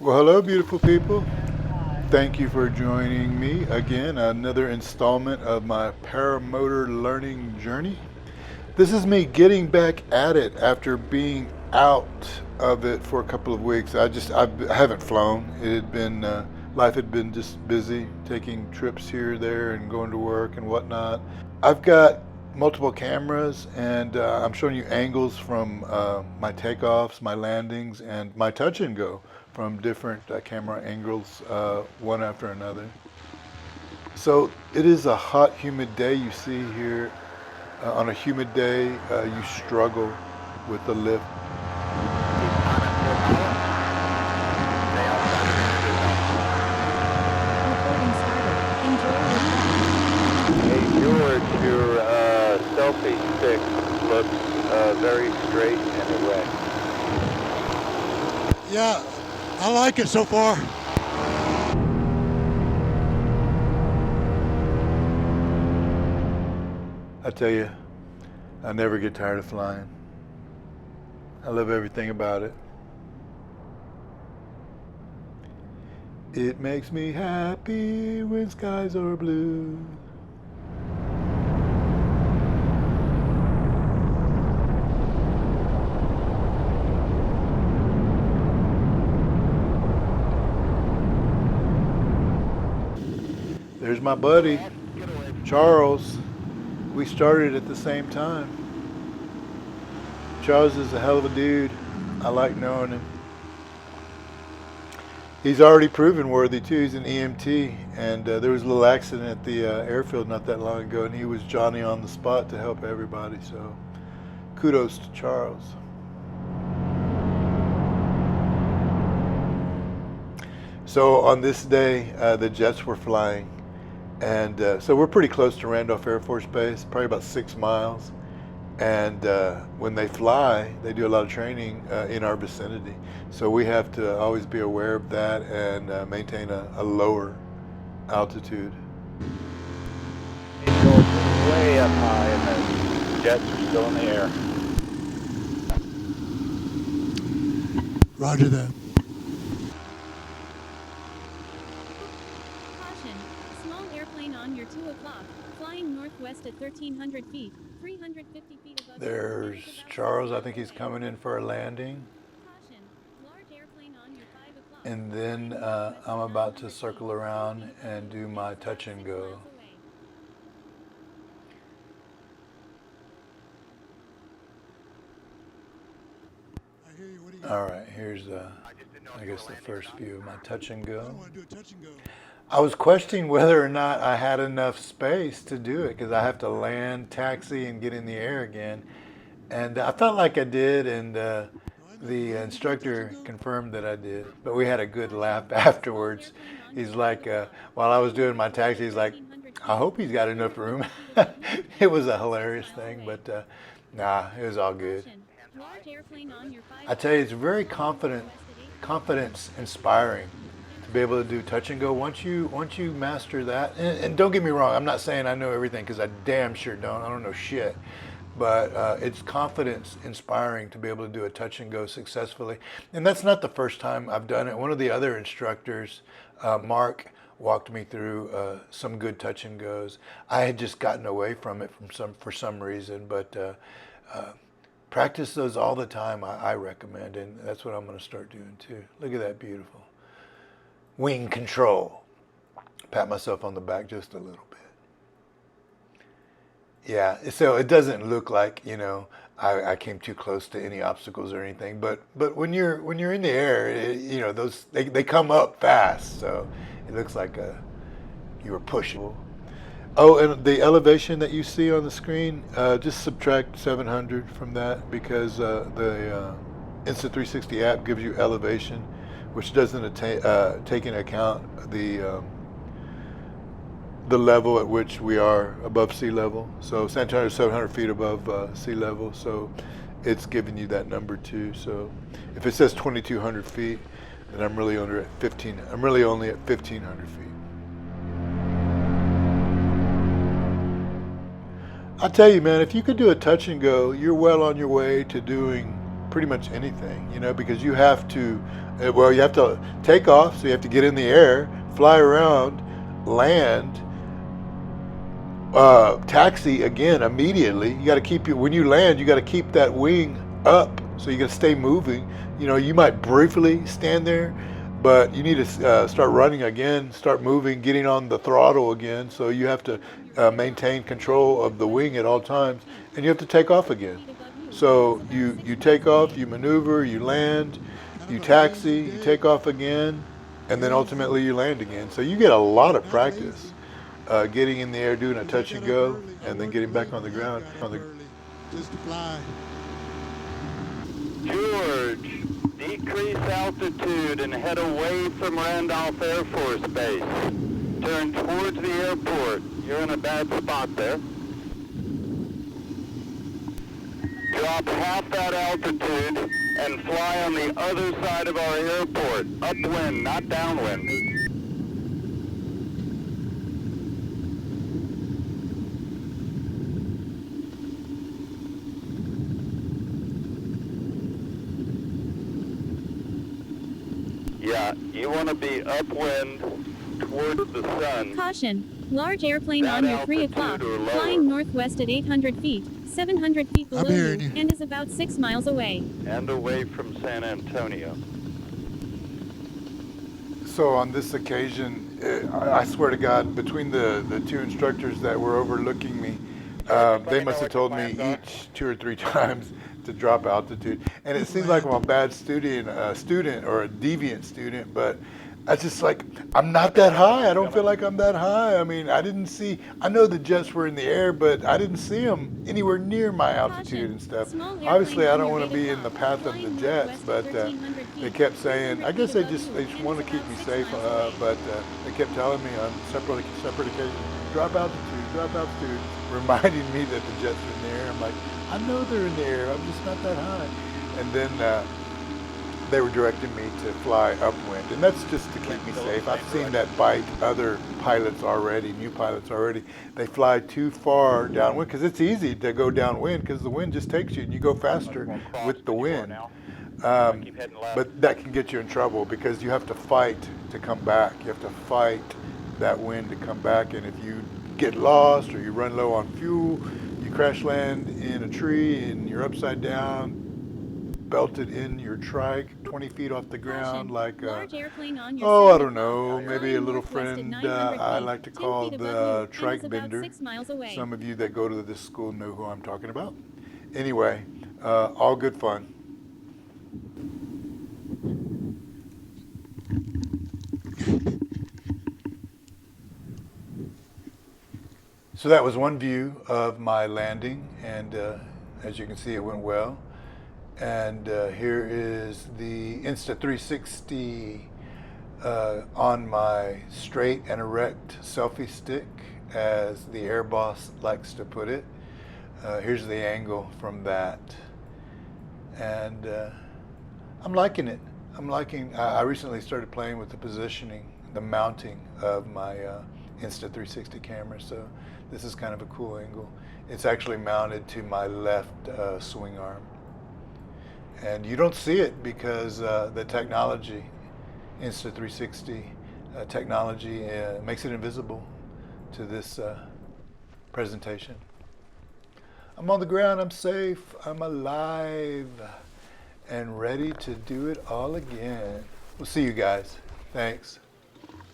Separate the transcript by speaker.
Speaker 1: Well, hello, beautiful people. Thank you for joining me again, another installment of my paramotor learning journey. This is me getting back at it after being out of it for a couple of weeks. I haven't flown. It had been life had been just busy, taking trips here, there, and going to work and whatnot. I've got multiple cameras, and I'm showing you angles from my takeoffs, my landings, and my touch and go from different camera angles, one after another. So it is a hot, humid day. You see here, on a humid day, you struggle with the lift.
Speaker 2: Recording started. Enjoy your flight.
Speaker 3: Hey George, your selfie stick looks very straight and erect.
Speaker 4: Yeah, I like it so far.
Speaker 1: I tell you, I never get tired of flying. I love everything about it. It makes me happy when skies are blue. There's my buddy, Charles. We started at the same time. Charles is a hell of a dude. I like knowing him. He's already proven worthy too. He's an EMT, and there was a little accident at the airfield not that long ago, and he was Johnny on the spot to help everybody. So, kudos to Charles. So on this day, the jets were flying, and so we're pretty close to Randolph Air Force Base, probably about 6 miles. And when they fly, they do a lot of training in our vicinity. So we have to always be aware of that and maintain a lower altitude.
Speaker 3: It goes way up high and the jets are still in the air.
Speaker 4: Roger that.
Speaker 2: Caution. Small airplane on your 2 o'clock. Flying northwest at 1,300 feet. 350 feet above.
Speaker 1: There's Charles. I think he's coming in for a landing.
Speaker 2: Caution. Large airplane on your 5 o'clock.
Speaker 1: And then I'm about to circle around and do my touch and go.
Speaker 4: I hear you. What do you got?
Speaker 1: All right, here's I guess the first view of my touch and
Speaker 4: I
Speaker 1: go.
Speaker 4: want to do a touch and go.
Speaker 1: I was questioning whether or not I had enough space to do it because I have to land, taxi, and get in the air again. And I felt like I did, and the instructor confirmed that I did. But we had a good laugh afterwards. He's like, while I was doing my taxi, he's like, I hope he's got enough room. It was a hilarious thing, but nah, it was all good.
Speaker 2: Large airplane on your 5
Speaker 1: I tell you, it's very confidence inspiring to be able to do touch and go. Once you master that, and don't get me wrong, I'm not saying I know everything because I damn sure don't. I don't know shit. But it's confidence inspiring to be able to do a touch and go successfully. And that's not the first time I've done it. One of the other instructors, Mark, walked me through some good touch and goes. I had just gotten away from it for some reason, but practice those all the time. I recommend, and that's what I'm going to start doing too. Look at that beautiful wing control. Pat myself on the back just a little bit. Yeah, so it doesn't look like, I came too close to any obstacles or anything. But when you're in the air, those they come up fast, so it looks like you were pushing. Oh, and the elevation that you see on the screen, just subtract 700 from that because the Insta360 app gives you elevation, which doesn't take into account the level at which we are above sea level. So San Antonio is 700 feet above sea level, so it's giving you that number too. So if it says 2,200 feet, then I'm really only at 1,500 feet. I tell you, man, if you could do a touch and go, you're well on your way to doing pretty much anything, you know, because you have to, well, you have to take off, so you have to get in the air, fly around, land, taxi again immediately. You got to keep when you land, you got to keep that wing up, so you got to stay moving. You know, you might briefly stand there, but you need to start running again, start moving, getting on the throttle again. So you have to maintain control of the wing at all times, and you have to take off again. So you take off, you maneuver, you land, you taxi, you take off again, and then ultimately you land again. So you get a lot of practice getting in the air, doing a touch and go, and then getting back on the ground.
Speaker 4: Just to fly.
Speaker 3: George, decrease altitude and head away from Randolph Air Force Base. Turn towards the airport. You're in a bad spot there. Drop half that altitude and fly on the other side of our airport. Upwind, not downwind. Yeah, you want to be upwind towards the sun.
Speaker 2: Caution. Large airplane
Speaker 3: That
Speaker 2: on your 3
Speaker 3: altitude
Speaker 2: o'clock,
Speaker 3: or lower.
Speaker 2: flying northwest at 800 feet, 700 feet below
Speaker 4: hearing
Speaker 2: you,
Speaker 4: you.
Speaker 2: and is about 6 miles away.
Speaker 3: And away from San Antonio.
Speaker 1: So on this occasion, I swear to God, between the two instructors that were overlooking me, they must have told me each 2 or 3 times to drop altitude. And it seems like I'm a bad student or a deviant student, but I just like, I'm not that high. I don't feel like I'm that high. I mean, I know the jets were in the air, but I didn't see them anywhere near my altitude and stuff. Obviously, I don't want to be in the path of the jets, but they kept saying, I guess they just want to keep me safe, but they kept telling me on separate occasions, drop altitude, reminding me that the jets are in the air. I'm like, I know they're in the air, I'm just not that high. And then they were directing me to fly upwind, and that's just to keep me safe. I've seen that bite other pilots already, new pilots already. They fly too far downwind, because it's easy to go downwind because the wind just takes you and you go faster with the wind. But that can get you in trouble because you have to fight to come back. You have to fight that wind to come back, and if you get lost or you run low on fuel, you crash land in a tree and you're upside down, belted in your trike 20 feet off the ground, like
Speaker 2: Large airplane on your
Speaker 1: I
Speaker 2: 7
Speaker 1: don't know,
Speaker 2: o'clock,
Speaker 1: maybe a
Speaker 2: flying
Speaker 1: little
Speaker 2: northwest at
Speaker 1: friend
Speaker 2: 900
Speaker 1: I
Speaker 2: feet,
Speaker 1: like to
Speaker 2: 10
Speaker 1: call
Speaker 2: feet above
Speaker 1: the
Speaker 2: you, and is
Speaker 1: trike
Speaker 2: about
Speaker 1: bender.
Speaker 2: 6 miles away.
Speaker 1: Some of you that go to this school know who I'm talking about. Anyway, all good fun. So that was one view of my landing, and as you can see, it went well. And here is the Insta360 on my straight and erect selfie stick, as the Air Boss likes to put it. Here's the angle from that, and I'm liking it. I recently started playing with the positioning, the mounting of my Insta360 camera, so this is kind of a cool angle. It's actually mounted to my left swing arm. And you don't see it because the technology, Insta360 technology, makes it invisible to this presentation. I'm on the ground, I'm safe, I'm alive, and ready to do it all again. We'll see you guys. Thanks.